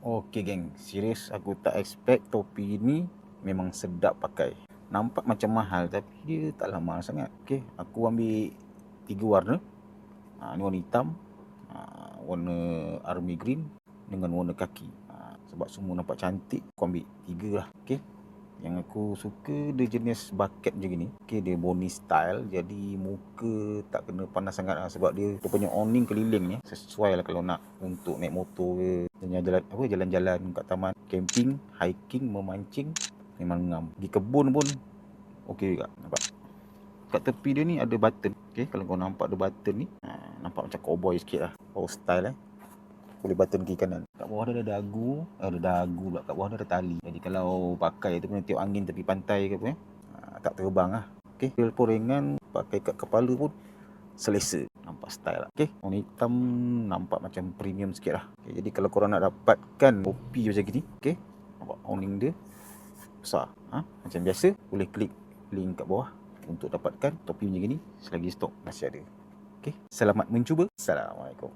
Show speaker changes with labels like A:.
A: Okey geng, serius aku tak expect topi ni memang sedap pakai. Nampak macam mahal tapi dia taklah mahal sangat. Okey, aku ambil 3 warna. Ni warna hitam, warna army green dengan warna kaki. Sebab semua nampak cantik, aku ambil 3 lah. Okey. Yang aku suka dia jenis bucket macam gini. Okey, dia boni style jadi muka tak kena panas sangat lah. Sebab dia punya awning keliling ni sesuai lah kalau nak untuk naik motor ke, jalan-jalan kat taman, camping, hiking, memancing, memang ngam. Pergi kebun pun okey juga. Nampak? Kat tepi dia ni ada button. Okey, kalau kau nampak ada button ni, nampak macam cowboy sikit lah. Power style boleh button kiri kanan. Kat bawah dia ada dagu, pula. Kat bawah dia ada tali. Jadi kalau pakai tu kena tiup angin tepi pantai ke apa, tak terbang lah. Okey, dia pun ringan, pakai kat kepala pun selesa. Nampak style lah. Okey, warna hitam nampak macam premium sikit lah. Okay, jadi kalau korang nak dapatkan topi macam gini, okey, nampak awning dia besar. Macam biasa, boleh klik link kat bawah untuk dapatkan topi macam gini selagi stok masih ada. Okey, selamat mencuba. Assalamualaikum.